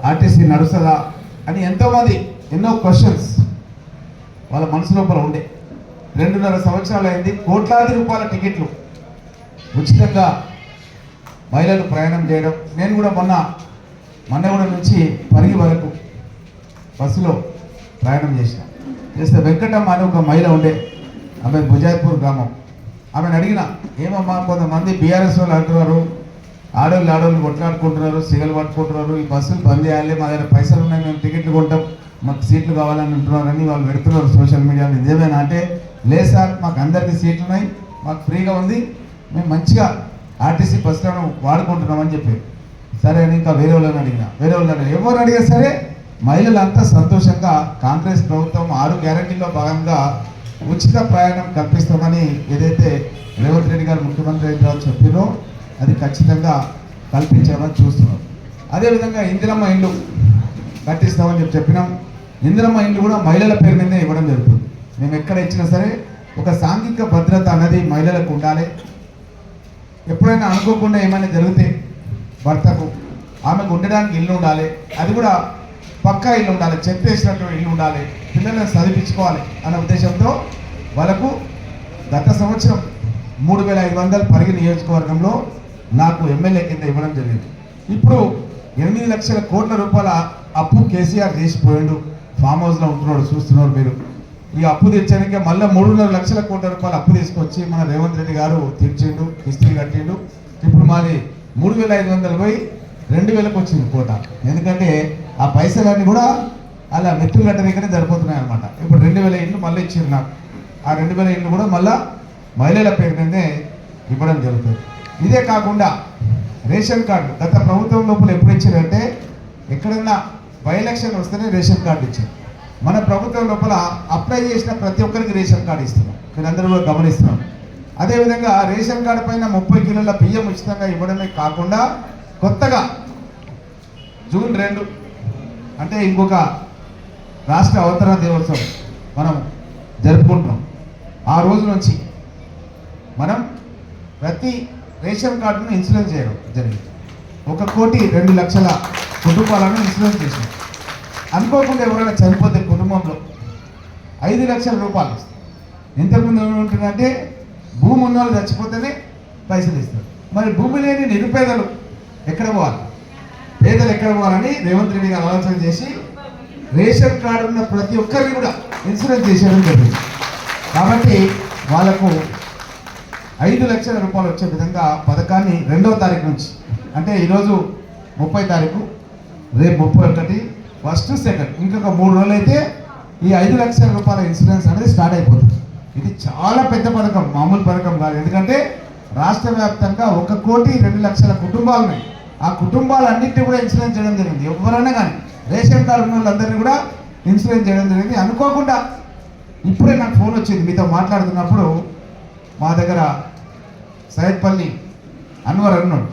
RTC నడుస్తుందా అని ఎంతోమంది ఎన్నో క్వశ్చన్స్ వాళ్ళ మనసు లోపల ఉండే. 2.5 సంవత్సరాలు అయింది. కోట్లాది రూపాయల టికెట్లు ఉచితంగా మహిళలు ప్రయాణం చేయడం. నేను కూడా మన్నగూడెం నుంచి పరిగి వరకు బస్సులో ప్రయాణం చేస్తే వెంకటమ్మ అని ఒక మహిళ ఉండే, ఆమె బుజాయిపూర్ గ్రామం. ఆమెను అడిగిన, ఏమమ్మా కొంతమంది బీఆర్ఎస్ వాళ్ళు అంటున్నారు, ఆడోళ్ళు కొట్లాడుకుంటున్నారు, సిగలు పట్టుకుంటున్నారు, ఈ బస్సులు బంద్ చేయాలి, మా దగ్గర పైసలు ఉన్నాయి, మేము టికెట్లు కొంటాం, మాకు సీట్లు కావాలని అంటున్నారని వాళ్ళు పెడుతున్నారు సోషల్ మీడియాలో. నిజమేనా అంటే, లేదు సార్, మాకు అందరికీ సీట్లు ఉన్నాయి, మాకు ఫ్రీగా ఉంది, మేము మంచిగా ఆర్టీసీ బస్సులను వాడుకుంటున్నామని చెప్పారు. సరే అని ఇంకా వేరే వాళ్ళని అడిగిన ఎవరు అడిగా సరే మహిళలంతా సంతోషంగా కాంగ్రెస్ ప్రభుత్వం 6 గ్యారెంటీల్లో భాగంగా ఉచిత ప్రయాణం కల్పిస్తామని ఏదైతే రేవంత్ రెడ్డి గారు ముఖ్యమంత్రి అయిన చెప్పారో అది ఖచ్చితంగా కల్పించామని చూస్తున్నాం. అదేవిధంగా ఇందిరమ్మ ఇండ్లు కట్టిస్తామని చెప్పినాం. ఇందిరమ్మ ఇండ్లు కూడా మహిళల పేరు మీదే ఇవ్వడం జరుగుతుంది. మేము ఎక్కడ ఇచ్చినా సరే ఒక సాంఘిక భద్రత అన్నది మహిళలకు ఉండాలి. ఎప్పుడైనా అనుకోకుండా ఏమైనా జరిగితే భర్తకు ఆమెకు ఉండడానికి ఇల్లు ఉండాలి, అది కూడా పక్కా ఇల్లు ఉండాలి, చెక్ చేసినటువంటి ఇల్లు ఉండాలి, పిల్లలను చదివించుకోవాలి అన్న ఉద్దేశంతో వాళ్ళకు గత సంవత్సరం 3,500 పరిగి నియోజకవర్గంలో నాకు ఎమ్మెల్యే కింద ఇవ్వడం జరిగింది. ఇప్పుడు 8 లక్షల కోట్ల రూపాయల అప్పు కేసీఆర్ చేసిపోయిండు. ఫామ్ హౌస్లో ఉంటున్నాడు, చూస్తున్నారు మీరు. ఈ అప్పు తెచ్చడానికి మళ్ళీ 3.5 లక్షల కోట్ల రూపాయలు అప్పు తీసుకొచ్చి మన రేవంత్ రెడ్డి గారు తీర్చిండు, కిస్తీలు కట్టిండు. ఇప్పుడు మాది 3,500 పోయి 2,000కు వచ్చింది కోట. ఎందుకంటే ఆ పైసలన్నీ కూడా అలా మెత్తులు కట్టడానికనే సరిపోతున్నాయి అనమాట. ఇప్పుడు 2,000 ఇండ్లు మళ్ళీ ఇచ్చారు నాకు. ఆ 2,000 ఇండ్లు కూడా మళ్ళీ మహిళల పేరు మీదే ఇవ్వడం జరుగుతుంది. ఇదే కాకుండా రేషన్ కార్డు గత ప్రభుత్వం లోపల ఎప్పుడు ఇచ్చారంటే, ఎక్కడన్నా బై ఎలక్షన్ వస్తేనే రేషన్ కార్డు ఇచ్చారు. మన ప్రభుత్వం లోపల అప్లై చేసిన ప్రతి ఒక్కరికి రేషన్ కార్డు ఇస్తున్నాం, మీరందరూ కూడా గమనిస్తున్నాం. అదేవిధంగా రేషన్ కార్డు పైన 30 కిలోల బియ్యం ఉచితంగా ఇవ్వడమే కాకుండా కొత్తగా జూన్ 2 అంటే ఇంకొక రాష్ట్ర అవతరణ దినోత్సవం మనం జరుపుకుంటున్నాం. ఆ రోజు నుంచి మనం ప్రతి రేషన్ కార్డును ఇన్సూరెన్స్ చేయడం జరిగింది. 1,02,00,000 కుటుంబాలను ఇన్సూరెన్స్ చేసినాం. అనుకోకుండా ఎవరైనా చనిపోతే కుటుంబంలో 5 లక్షల రూపాయలు ఇస్తారు. ఇంతకుముందు ఏమంటుందంటే భూమి ఉన్న వాళ్ళు చచ్చిపోతేనే పైసలు ఇస్తారు. మరి భూమి లేని నిరుపేదలు ఎక్కడ పోవాలి, పేదలు ఎక్కడ పోవాలని రేవంత్ రెడ్డి గారు ఆలోచన చేసి రేషన్ కార్డు ఉన్న ప్రతి ఒక్కరిని కూడా ఇన్సూరెన్స్ చేసేయడం జరిగింది. కాబట్టి వాళ్ళకు 5 లక్షల రూపాయలు వచ్చే విధంగా పథకాన్ని 2వ తారీఖు నుంచి, అంటే ఈరోజు 30 తారీఖు, రేపు 31, 1, 2 ఇంకొక 3 రోజులు అయితే ఈ 5 లక్షల రూపాయల ఇన్సూరెన్స్ అనేది స్టార్ట్ అయిపోతుంది. ఇది చాలా పెద్ద పథకం, మామూలు పథకం కాదు. ఎందుకంటే రాష్ట్ర వ్యాప్తంగా 1,02,00,000 కుటుంబాలు ఉన్నాయి. ఆ కుటుంబాలన్నింటినీ కూడా ఇన్సూరెన్స్ చేయడం జరిగింది. ఎవరైనా కానీ రేషన్ కార్డు ఉన్న వాళ్ళందరినీ కూడా ఇన్సూరెన్స్ చేయడం జరిగింది. అనుకోకుండా ఇప్పుడే నాకు ఫోన్ వచ్చింది మీతో మాట్లాడుతున్నప్పుడు. మా దగ్గర సైద్పల్లి అన్వర్ అన్నాడు,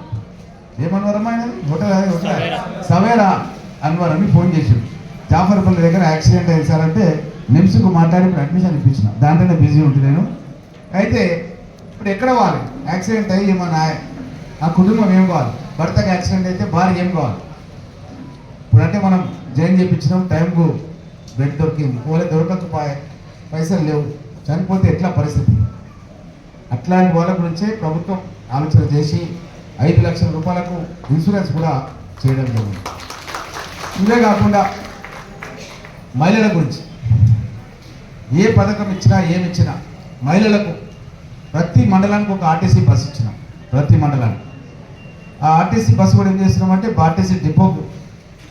ఏమన్వర్ అమ్మా హోటల్ సవేరా అన్వర్ అని ఫోన్ చేసాడు. జాఫర్పల్లి దగ్గర యాక్సిడెంట్ అయింది సార్ అంటే నిమ్స్కు మాట్లాడి ఇప్పుడు అడ్మిషన్ ఇప్పించిన, దాంట్లోనే బిజీ ఉంటుంది నేను. అయితే ఇప్పుడు ఎక్కడ పోవాలి, యాక్సిడెంట్ అయ్యి ఏమన్నా ఆ కుటుంబం ఏం కావాలి, భర్తకు యాక్సిడెంట్ అయితే భార్య ఏం కావాలి. ఇప్పుడంటే మనం జాయిన్ చేయించినాం, టైంకు బెడ్ దొరికింది, పోలే దొరకకపోయే, పైసలు లేవు, చనిపోతే ఎట్లా పరిస్థితి. అట్లాంటి వాళ్ళ గురించే ప్రభుత్వం ఆలోచన చేసి 5 లక్షల రూపాయలకు ఇన్సూరెన్స్ కూడా చేయడం జరిగింది. ఇవే కాకుండా మహిళల గురించి ఏ పథకం ఇచ్చినా ఏమి ఇచ్చినా మహిళలకు ప్రతి మండలానికి ఒక ఆర్టీసీ బస్సు ఇచ్చినాం. ప్రతి మండలానికి ఆ ఆర్టీసీ బస్సు కూడా ఏం చేస్తున్నామంటే ఆర్టీసీ డిపోకు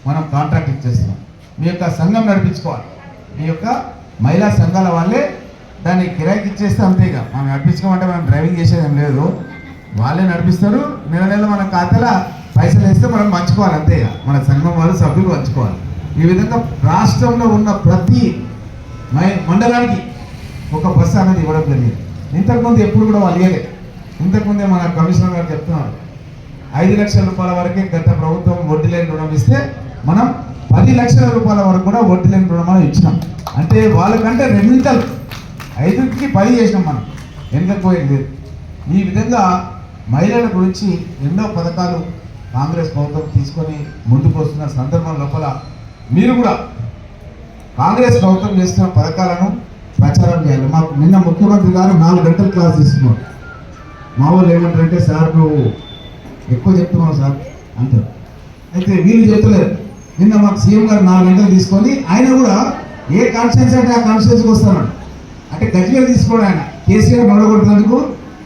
మనం కాంట్రాక్ట్ ఇచ్చేస్తున్నాం. మీ యొక్క సంఘం నడిపించుకోవాలి, మీ యొక్క మహిళా సంఘాల వాళ్ళే దాన్ని కిరాయికి ఇచ్చేస్తే అంతేగా. మనం నడిపించుకోమంటే మనం డ్రైవింగ్ చేసేది ఏం లేదు, వాళ్ళే నడిపిస్తారు. నెల మన ఖాతాలో పైసలు వేస్తే మనం పంచుకోవాలి అంతేగా, మన సంఘం వాళ్ళు సభ్యులు పంచుకోవాలి. ఈ విధంగా రాష్ట్రంలో ఉన్న ప్రతి మండలానికి ఒక బస్సు అనేది ఇవ్వడం జరిగింది. ఇంతకుముందు ఎప్పుడు కూడా వాళ్ళు ఇవ్వలేదు. ఇంతకుముందే మన కమిషనర్ గారు చెప్తున్నారు 5 లక్షల రూపాయల వరకే గత ప్రభుత్వం వడ్డీ లేని రుణం ఇస్తే మనం 10 లక్షల రూపాయల వరకు కూడా వడ్డీ లేని రుణం మనం ఇచ్చినాం. అంటే వాళ్ళకంటే 2 5కి 10 చేసినాం మనం, వెనకపోయింది. ఈ విధంగా మహిళల గురించి ఎన్నో పథకాలు కాంగ్రెస్ ప్రభుత్వం తీసుకొని ముందుకు వస్తున్న సందర్భం లోపల మీరు కూడా కాంగ్రెస్ ప్రభుత్వం చేస్తున్న పథకాలను ప్రచారం చేయాలి. మాకు నిన్న ముఖ్యమంత్రి గారు 4 గంటల క్లాస్ ఇస్తున్నారు. మా వాళ్ళు ఏమంటారంటే, సార్ నువ్వు ఎక్కువ చెప్తున్నావు సార్ అంటారు. అయితే వీళ్ళు చెప్తలేరు. నిన్న మాకు సీఎం గారు 4 గంటలు తీసుకొని ఆయన కూడా ఏ కాన్స్టిట్యూన్సీ అంటే ఆ కాన్స్టిట్యూన్సీకి వస్తున్నాడు. అంటే గజ్వేల్ తీసుకోవడం, ఆయన కేసీఆర్ గొడవకొడుతున్నందుకు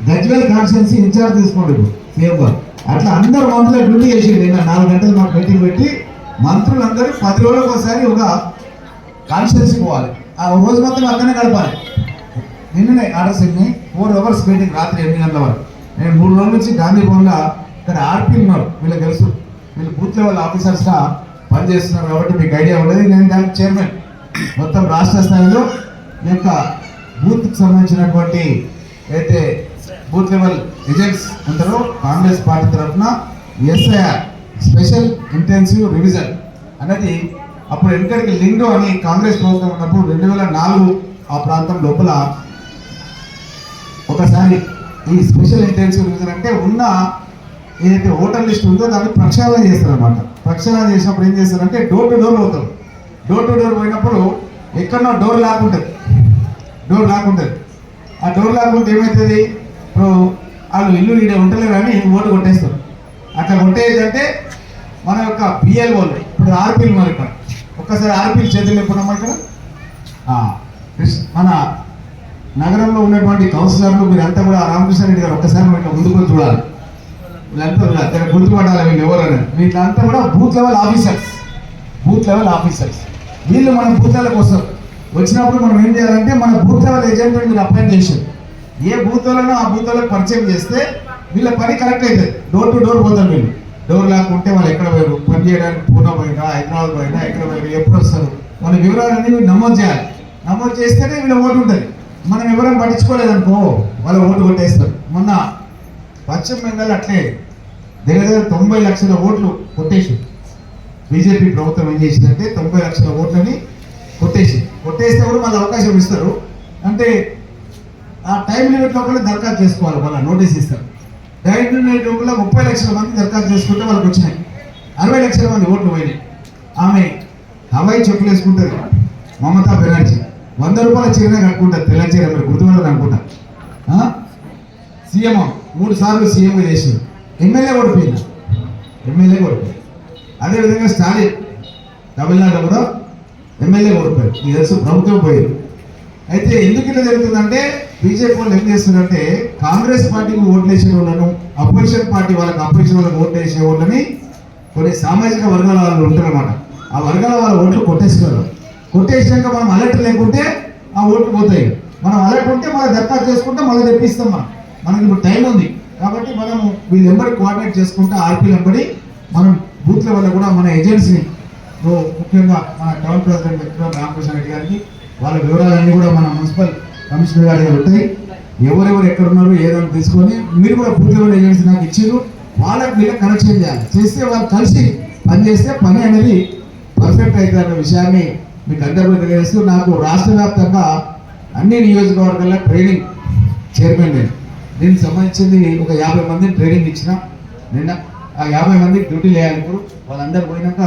గజ్వేల్ కాన్స్టిట్యూన్సీ ఇన్ఛార్జ్ తీసుకోండి సీఎం గారు. అట్లా అందరూ మంత్రులు డ్యూటీ చేసింది. నిన్న 4 గంటలు మాకు మీటింగ్ పెట్టి మంత్రులందరూ 10 రోజులకు ఒకసారి ఒక కాన్స్టిట్యూన్సీ పోవాలి. ఆ రోజు మొత్తం అక్కడనే గడపాలి. నిన్ననే ఆర్డర్స్ 4 అవర్స్ మీటింగ్ రాత్రి 8 గంటల వరకు. నేను 3 రోజుల నుంచి గాంధీ భవన్లో ఇక్కడ ఆర్పీ ఉన్నారు, వీళ్ళకి తెలుసు, వీళ్ళు బూత్ లెవెల్ ఆఫీసర్స్గా పనిచేస్తున్నారు కాబట్టి మీకు ఐడియా ఉండేది. నేను దానికి చైర్మన్. మొత్తం రాష్ట్ర స్థాయిలో ఈ యొక్క బూత్కి సంబంధించినటువంటి అయితే బూత్ లెవెల్ ఏజెంట్స్ ఉంటారో కాంగ్రెస్ పార్టీ తరఫున ఎస్ఐఆర్ స్పెషల్ ఇంటెన్సివ్ రివిజన్ అనేది అప్పుడు వెనకడికి లింగో అని కాంగ్రెస్ ప్రభుత్వం ఉన్నప్పుడు 2004 ఆ ప్రాంతం లోపల ఒకసారి ఈ స్పెషల్ ఇంటెన్సివ్ రివిజన్ అంటే ఉన్న ఏదైతే ఓటర్ లిస్ట్ ఉందో దాన్ని ప్రక్షాళన చేస్తారనమాట. ప్రక్షాళన చేసినప్పుడు ఏం చేస్తారంటే డోర్ టు డోర్ పోతారు. డోర్ టు డోర్ పోయినప్పుడు ఎక్కడో డోర్ లాక్ ఉంటుంది. ఆ డోర్ లాక్కుంటే ఏమవుతుంది, ఇప్పుడు వాళ్ళు ఇల్లు ఈడ ఉండలేరు అని ఓటు కొట్టేస్తారు. అట్లా కొట్టేదంటే మన యొక్క పిఎల్ఓలు ఇప్పుడు ఆర్పీలు మరి ఇక్కడ ఒక్కసారి ఆర్పీలు చేతులు ఎప్పుడమ్మా ఇక్కడ మన నగరంలో ఉన్నటువంటి కౌన్సిలర్లు మీరంతా కూడా రామకృష్ణ రెడ్డి గారు ఒక్కసారి ఇట్లా ముందుకు చూడాలి. వీళ్ళంతా అక్కడ గుర్తుపడాలి వీళ్ళు ఎవరని. వీళ్ళంతా కూడా బూత్ లెవెల్ ఆఫీసర్స్. వీళ్ళు మన బూత్ లెవెల్కి వస్తారు. వచ్చినప్పుడు మనం ఏం చేయాలంటే మన బూత్ లెవెల్ ఏజెంట్ మీరు అపాయింట్ చేశారు. ఏ బూత్ లెవెల్నో ఆ బూత్ లెవెల్కి పరిచయం చేస్తే వీళ్ళ పని కరెక్ట్ అవుతుంది. డోర్ టు డోర్ పోతారు వీళ్ళు. డోర్ లేకుంటే వాళ్ళు ఎక్కడ పోయారు, పని చేయడానికి పూనా పోయినా, హైదరాబాద్ పోయినా, ఎక్కడ పోయారు, ఎప్పుడు వస్తారు, వాళ్ళ వివరాలన్నీ మీరు నమోదు చేయాలి. నమోదు చేస్తేనే వీళ్ళ ఓటు ఉంటుంది. మనం ఎవరైనా పట్టించుకోలేదనుకో వాళ్ళ ఓటు కొట్టేస్తారు. మొన్న పశ్చిమ బెంగాల్ అట్లే దగ్గర 90 లక్షల ఓట్లు కొట్టేసి బీజేపీ ప్రభుత్వం ఏం చేసిందంటే 90 లక్షల ఓట్లని కొట్టేస్తే కూడా మళ్ళీ అవకాశం ఇస్తారు. అంటే ఆ టైం లిమిట్ లోపల దరఖాస్తు చేసుకోవాలి. మళ్ళీ నోటీస్ ఇస్తారు. టైం లిమిట్ లోపల 30 లక్షల మంది దరఖాస్తు చేసుకుంటే వాళ్ళకి వచ్చినాయి. 60 లక్షల మంది ఓట్లు పోయినాయి. ఆమె హవాయి చెప్పులు వేసుకుంటుంది మమతా బెనర్జీ. 100 రూపాయల చీరనే కట్టుకుంటారు, తెల్ల చీర. మీరు గుర్తుపడదు అనుకుంటా. సీఎం 3 సార్లు సీఎంగా చేసింది. ఎమ్మెల్యే ఓడిపోయింది. అదేవిధంగా స్టాలిన్ తమిళనాడులో కూడా ఎమ్మెల్యే ఓడిపోయారు. మీకు తెలుసు, ప్రభుత్వం పోయారు. అయితే ఎందుకు ఇట్లా జరుగుతుందంటే బీజేపీ వాళ్ళు ఏం చేస్తున్నారంటే కాంగ్రెస్ పార్టీకి ఓట్లు వేసే వాళ్ళను, అపోజిషన్ పార్టీ వాళ్ళకి అపోజిషన్ వాళ్ళకి ఓట్లు వేసే వాళ్ళని కొన్ని సామాజిక వర్గాల వాళ్ళు ఉంటారన్నమాట. ఆ వర్గాల వాళ్ళ ఓట్లు కొట్టేసినాక మనం అలర్ట్ లేకుంటే ఆ ఓట్లు పోతాయి. మనం అలర్ట్ ఉంటే మళ్ళీ దరఖాస్తు చేసుకుంటే మళ్ళీ తెప్పిస్తాం. మనకి ఇప్పుడు టైం ఉంది కాబట్టి మనము వీళ్ళు ఎంబడి కోఆర్డినేట్ చేసుకుంటే ఆర్పీలు ఎంబడి మనం బూత్ లెవెల్లో కూడా మన ఏజెంట్స్ని, ముఖ్యంగా మన టౌన్ ప్రెసిడెంట్ రామకృష్ణ రెడ్డి గారికి వాళ్ళ వివరాలన్నీ కూడా మన మున్సిపల్ కమిషనర్ గారి దగ్గర ఉంటాయి. ఎవరెవరు ఎక్కడ ఉన్నారు ఏదైనా తీసుకొని మీరు కూడా బూత్ లెవెల్ ఏజెంట్స్ నాకు ఇచ్చారు, వాళ్ళకి వీళ్ళకి కనెక్షన్ చేయాలి. చేస్తే వాళ్ళు కలిసి పనిచేస్తే పని అనేది పర్ఫెక్ట్ అవుతుంది అన్న విషయాన్ని మీకు అందరూ తెలియజేస్తూ, నాకు రాష్ట్ర వ్యాప్తంగా అన్ని నియోజకవర్గాల్లో ట్రైనింగ్ చైర్మన్ దీనికి సంబంధించింది ఒక 50 మందిని ట్రైనింగ్ ఇచ్చిన. నిన్న ఆ 50 మందికి డ్యూటీ వేయాలి. ఇప్పుడు వాళ్ళందరూ పోయినాక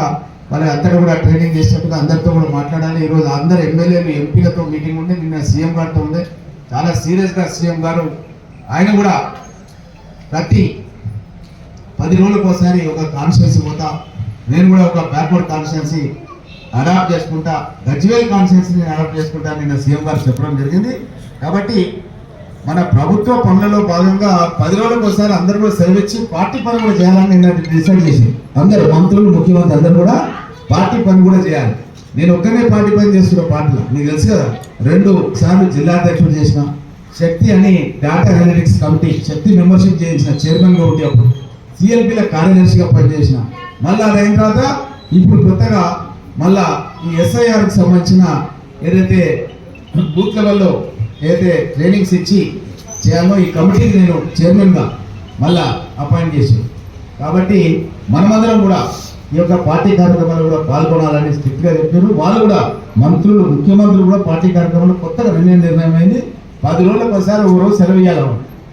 వాళ్ళందరూ కూడా ట్రైనింగ్ చేసినట్టుగా అందరితో కూడా మాట్లాడాలి. ఈరోజు అందరు ఎమ్మెల్యేలు ఎంపీలతో మీటింగ్ ఉండే, నిన్న సీఎం గారితో ఉండే. చాలా సీరియస్గా సీఎం గారు ఆయన కూడా ప్రతి 10 రోజులకు ఒకసారి ఒక కాన్స్టిట్యున్సీ పోతా, నేను కూడా ఒక బ్యాక్వర్డ్ కాన్స్టిట్యున్సీ అడాప్ట్ చేసుకుంటా, గజ్వేల్ కాన్స్టిట్యున్సీని అడాప్ట్ చేసుకుంటా నిన్న సీఎం గారు చెప్పడం జరిగింది. కాబట్టి మన ప్రభుత్వ పనులలో భాగంగా 10 రోజులకు ఒకసారి అందరూ కూడా సెలవు ఇచ్చి పార్టీ పని కూడా చేయాలని నిన్న డిసైడ్ చేసి అందరు మంత్రులు, ముఖ్యమంత్రి అందరూ కూడా పార్టీ పని కూడా చేయాలి. నేను ఒక్కనే పార్టీ పని చేస్తున్న పార్టీలో మీకు తెలుసు కదా, 2 సార్లు జిల్లా అధ్యక్షుడు చేసిన, శక్తి అని డేటా అనలిటిక్స్ కమిటీ శక్తి మెంబర్షిప్ చేయించిన చైర్మన్గా ఉండి అప్పుడు సిఎల్పీల కార్యదర్శిగా పనిచేసిన. మళ్ళీ అది అయిన తర్వాత ఇప్పుడు కొత్తగా మళ్ళా ఈ ఎస్ఐఆర్కి సంబంధించిన ఏదైతే బూత్ లెవెల్లో ఏదైతే ట్రైనింగ్స్ ఇచ్చి చేయాలో ఈ కమిటీకి నేను చైర్మన్గా మళ్ళా అపాయింట్ చేశాను. కాబట్టి మనమందరం కూడా ఈ యొక్క పార్టీ కార్యక్రమాలు కూడా పాల్గొనాలని స్ట్రిక్ట్గా చెప్పారు. వాళ్ళు కూడా మంత్రులు, ముఖ్యమంత్రులు కూడా పార్టీ కార్యక్రమాలు కొత్తగా నిర్ణయం అయింది. 10 రోజులకు ఒకసారి ఒక రోజు సెలవు ఇవ్వాలి.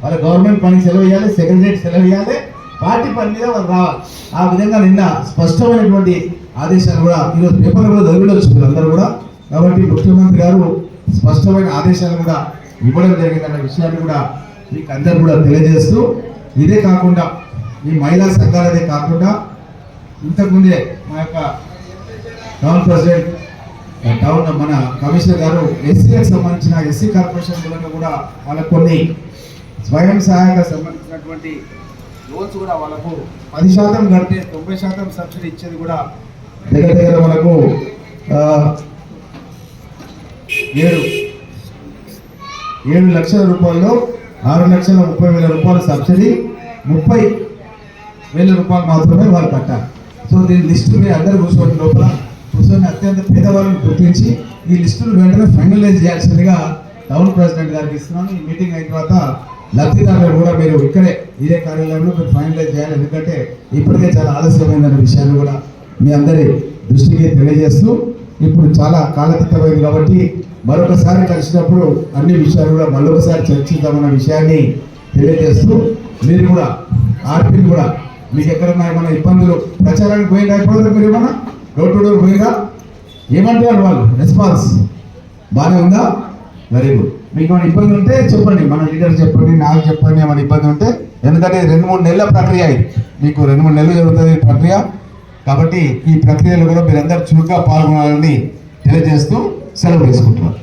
వాళ్ళ గవర్నమెంట్ పనికి సెలవు ఇవ్వాలి, సెక్రటరీ సెలవు ఇవ్వాలి, పార్టీ పని మీద వాళ్ళు రావాలి. ఆ విధంగా నిన్న స్పష్టమైనటువంటి ఆదేశాలు కూడా ఈరోజు పేపర్లు కూడా చదివిండొచ్చు మీరందరూ కూడా. కాబట్టి ముఖ్యమంత్రి గారు స్పష్టమైన ఆదేశాలు కూడా ఇవ్వడం జరిగిందన్న విషయాన్ని కూడా మీకు అందరు కూడా తెలియజేస్తూ, ఇదే కాకుండా ఈ మహిళా సంఘాలదే కాకుండా ఇంతకుముందే మా యొక్క టౌన్ ప్రెసిడెంట్ టౌన్ మన కమిషనర్ గారు ఎస్సీలకు సంబంధించిన ఎస్సీ కార్పొరేషన్ మూలంగా కూడా వాళ్ళకు కొన్ని స్వయం సహాయక సంబంధించినటువంటి లోన్స్ కూడా వాళ్ళకు 10% కడితే 90% సబ్సిడీ ఇచ్చేది కూడా దగ్గర దగ్గర మనకు 7 లక్షల రూపాయల్లో 6,30,000 రూపాయల సబ్సిడీ, 30,000 రూపాయలు మాత్రమే వాళ్ళు కట్టాలి. సో దీని లిస్టు మీరు అందరూ కూర్చొని అత్యంత పేదవాళ్ళని గుర్తించి ఈ లిస్టును వెంటనే ఫైనలైజ్ చేయాల్సిందిగా టౌన్ ప్రెసిడెంట్ గారికి ఇస్తున్నాను. ఈ మీటింగ్ అయిన తర్వాత లబ్ధిదారులు కూడా మీరు ఇక్కడే ఇదే కార్యాలయంలో మీరు ఫైనలైజ్ చేయాలి. ఎందుకంటే ఇప్పటికే చాలా ఆలస్యమైందనే విషయాన్ని కూడా మీ అందరి దృష్టికి తెలియజేస్తూ, ఇప్పుడు చాలా కాలతీతమైంది కాబట్టి మరొకసారి కలిసినప్పుడు అన్ని విషయాలు కూడా మరొకసారి చర్చిద్దామన్న విషయాన్ని తెలియజేస్తూ, మీరు కూడా ఆర్పీలు కూడా మీకు ఎక్కడన్నా ఏమైనా ఇబ్బందులు ప్రచారానికి పోయినా ఇప్పుడు మీరు ఏమన్నా డోర్ టు డోర్ పోయినా ఏమంటారు వాళ్ళు రెస్పాన్స్ బాగానే ఉందా? Very good. మీకు ఏమైనా ఇబ్బంది ఉంటే చెప్పండి, మన లీడర్ చెప్పండి, నాకు చెప్పండి ఏమైనా ఇబ్బంది ఉంటే. ఎందుకంటే 2-3 నెలల ప్రక్రియ ఇది, మీకు 2-3 నెలలు జరుగుతుంది ఈ ప్రక్రియ. కాబట్టి ఈ ప్రక్రియలో కూడా మీరందరూ చురుగ్గా పాల్గొనాలని తెలియజేస్తూ సెలవు తీసుకుంటున్నారు.